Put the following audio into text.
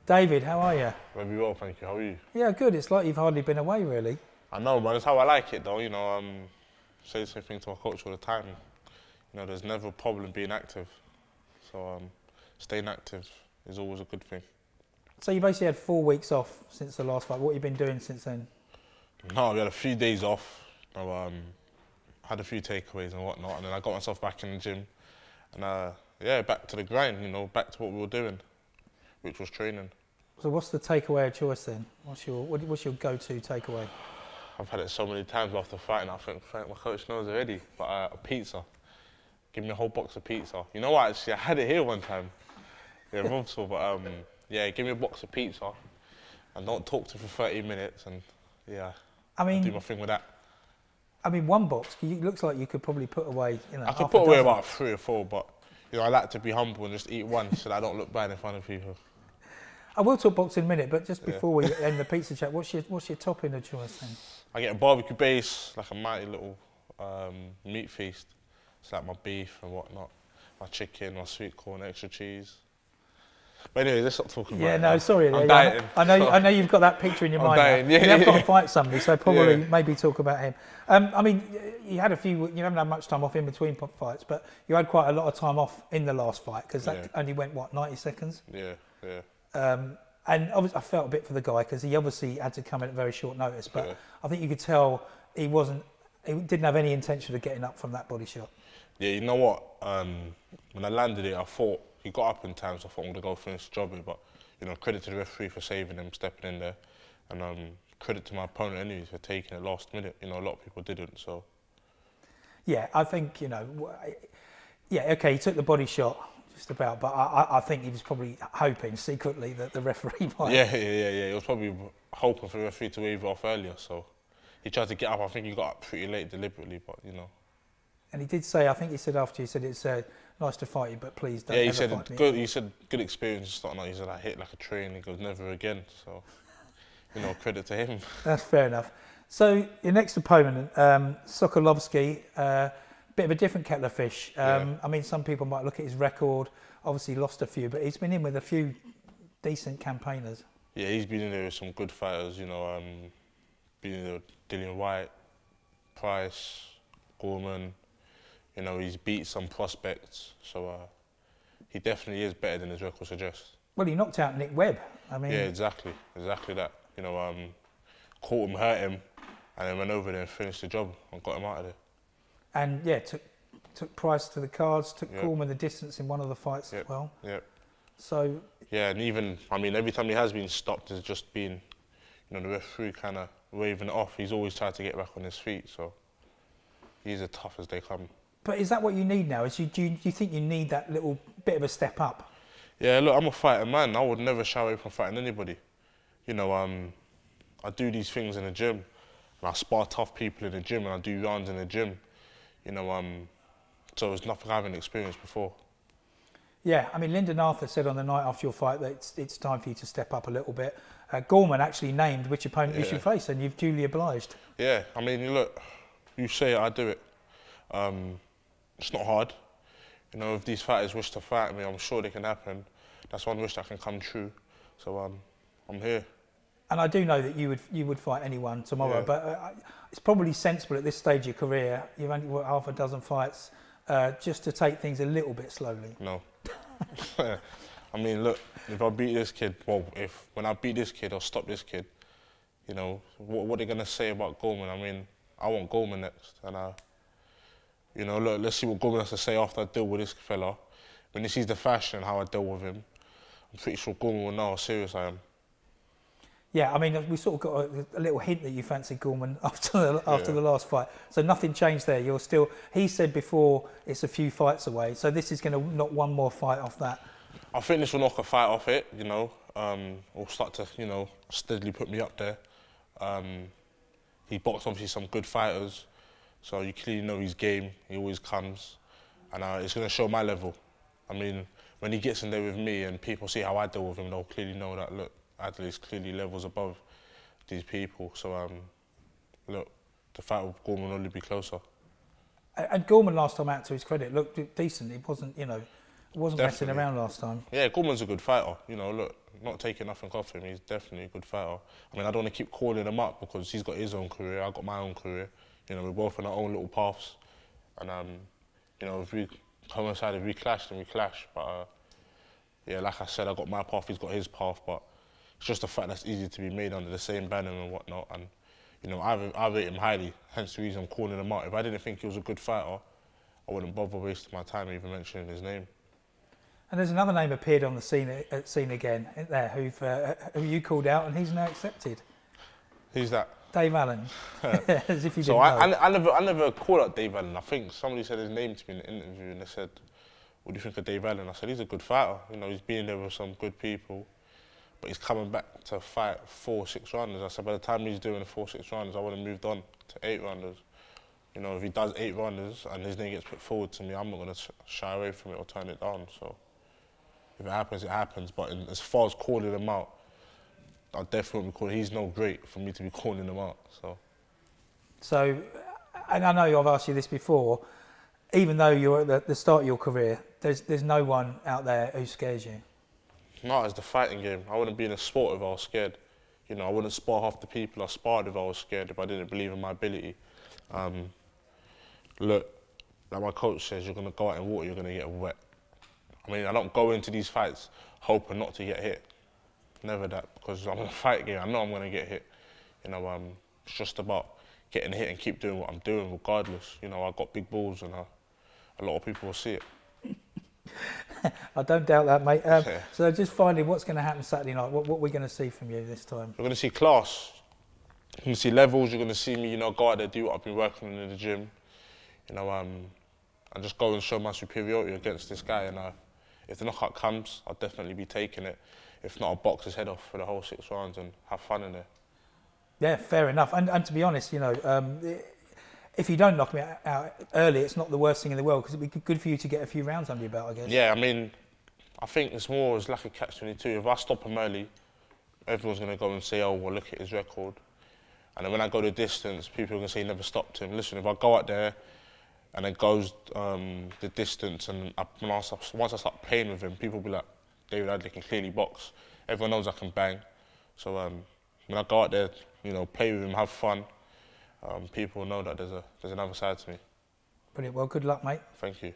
David, how are you? Very well, thank you. How are you? Yeah, good. It's like you've hardly been away, really. I know, man. That's how I like it, though. Say the same thing to my coach all the time. There's never a problem being active. So, staying active is always a good thing. So you basically had 4 weeks off since the last fight. What have you been doing since then? No, we had a few days off. Had a few takeaways and whatnot, and then I got myself back in the gym. And yeah, back to the grind, back to what we were doing, which was training. So what's the takeaway of choice then? What's your go-to takeaway? I've had it so many times after fighting, I think my coach knows already, but a pizza. Give me a whole box of pizza. You know what, actually, I had it here one time. Yeah, Robsville, but yeah, give me a box of pizza and don't talk to me for 30 minutes and yeah, I'll do my thing with that. I mean, one box, it looks like you could probably put away, I could put away about 3 or 4, but I like to be humble and just eat one so that I don't look bad in front of people. I will talk boxing in a minute, but just before we end the pizza chat, what's your topping of choice then? I get a barbecue base, like a mighty little meat feast. It's like my beef and whatnot, my chicken, my sweet corn, extra cheese. But anyway, let's stop talking about it. Yeah, no, sorry. I'm dieting. I know you've got that picture in your mind. Dying. Yeah, you have got to fight somebody, so probably maybe talk about him. I mean, you haven't had much time off in between fights, but you had quite a lot of time off in the last fight because that only went, what, 90 seconds? Yeah. And obviously I felt a bit for the guy because he obviously had to come in at very short notice, but I think you could tell he didn't have any intention of getting up from that body shot. Yeah, you know what? When I landed it, I thought he got up in time, so I thought I'm going to go finish the job here. But credit to the referee for saving him, stepping in there, and credit to my opponent anyways for taking it last minute. A lot of people didn't. So yeah, I think okay, he took the body shot just about, but I think he was probably hoping secretly that the referee might. Yeah. He was probably hoping for the referee to wave it off earlier. So he tried to get up. I think he got up pretty late deliberately, but And he did say, I think he said after, he said it's nice to fight you, but please don't ever fight me. Good. He said good experience. He said I hit like a train. He goes never again. So credit to him. That's fair enough. So your next opponent, Sokolowski, bit of a different kettle of fish. I mean, some people might look at his record. Obviously, lost a few, but he's been in with a few decent campaigners. Yeah, he's been in there with some good fighters. Been in there with Dillian Whyte, Price, Gorman. He's beat some prospects, so he definitely is better than his record suggests. Well, he knocked out Nick Webb. I mean, yeah, exactly that. Caught him, hurt him, and then went over there and finished the job and got him out of there. And yeah, took Price to the cards, took Gorman the distance in one of the fights as well. Yeah. So. Yeah, and even every time he has been stopped, there's just been, the referee kind of waving it off. He's always tried to get back on his feet, so he's as tough as they come. But is that what you need now? Do you think you need that little bit of a step up? Yeah, look, I'm a fighter man. I would never shy away from fighting anybody. I do these things in the gym, and I spar tough people in the gym, and I do rounds in the gym. So it's nothing I haven't experienced before. Yeah, I mean, Lyndon Arthur said on the night after your fight that it's time for you to step up a little bit. Gorman actually named which opponent you should face, and you've duly obliged. Yeah, I mean, look, you say it, I do it. It's not hard. If these fighters wish to fight me, I'm sure they can happen. That's one wish that can come true. So I'm here. And I do know that you would fight anyone tomorrow, but it's probably sensible at this stage of your career, you've only got half a dozen fights, just to take things a little bit slowly. No. I mean, look, if I beat this kid, when I beat this kid or stop this kid, what are they going to say about Gorman? I mean, I want Gorman next, and look, let's see what Gorman has to say after I deal with this fella. When he sees the fashion and how I deal with him, I'm pretty sure Gorman will know how serious I am. Yeah, I mean, we sort of got a little hint that you fancied Gorman after the last fight. So nothing changed there. You're still. He said before it's a few fights away. So this is going to knock one more fight off that. I think this will knock a fight off it. Will start to steadily put me up there. He boxed obviously some good fighters, so you clearly know his game. He always comes, and it's going to show my level. I mean, when he gets in there with me and people see how I deal with him, they'll clearly know that look. Adeleye clearly levels above these people, so look, the fight with Gorman will only be closer. And Gorman last time out, to his credit, looked decent. He wasn't, wasn't messing around last time. Yeah, Gorman's a good fighter. You know, look, not taking nothing off him. He's definitely a good fighter. I mean, I don't want to keep calling him up because he's got his own career. I've got my own career. You know, we're both on our own little paths. And, you know, if we coincide, if we clash, then we clash. But, yeah, like I said, I got my path, he's got his path. But it's just a fact that's easy to be made under the same banner and whatnot. And, you know, I rate him highly, hence the reason I'm calling him out. If I didn't think he was a good fighter, I wouldn't bother wasting my time even mentioning his name. And there's another name appeared on the scene again, isn't there, who you called out, and he's now accepted. Who's that? Dave Allen. As if you didn't know. I never called out Dave Allen. I think somebody said his name to me in an interview, and they said, "What do you think of Dave Allen?" I said, "He's a good fighter. You know, he's been there with some good people, but he's coming back to fight 4-6 rounders." I said, by the time he's doing the 4-6 rounders, I would have moved on to 8 rounders. You know, if he does 8 rounders and his name gets put forward to me, I'm not going to shy away from it or turn it down. So if it happens, it happens. But as far as calling him out, I definitely won't be calling. He's no great for me to be calling him out. So, and I know I've asked you this before, even though you're at the start of your career, there's no one out there who scares you. No, it's the fighting game. I wouldn't be in a sport if I was scared. You know, I wouldn't spar half the people I sparred if I was scared, if I didn't believe in my ability. Look, like my coach says, you're going to go out in water, you're going to get wet. I mean, I don't go into these fights hoping not to get hit. Never that, because I'm in a fight game. I know I'm going to get hit. You know, it's just about getting hit and keep doing what I'm doing regardless. You know, I've got big balls and a lot of people will see it. I don't doubt that, mate. So just finally, what's going to happen Saturday night? What are we going to see from you this time? You're going to see class. You're going to see levels. You're going to see me, you know, go out there, do what I've been working on in the gym. You know, and just go and show my superiority against this guy. And if the knockout comes, I'll definitely be taking it. If not, I'll box his head off for the whole 6 rounds and have fun in there. Yeah, fair enough. And to be honest, you know, if you don't knock me out early, it's not the worst thing in the world, because it'd be good for you to get a few rounds under your belt, I guess. Yeah, I mean, I think it's like a catch-22. If I stop him early, everyone's going to go and say, "Oh, well, look at his record." And then when I go the distance, people are going to say he never stopped him. Listen, if I go out there and it goes the distance, and once I start playing with him, people will be like, David Adeleye can clearly box. Everyone knows I can bang. So when I go out there, you know, play with him, have fun, people know that there's another side to me. Brilliant. Well, good luck, mate. Thank you.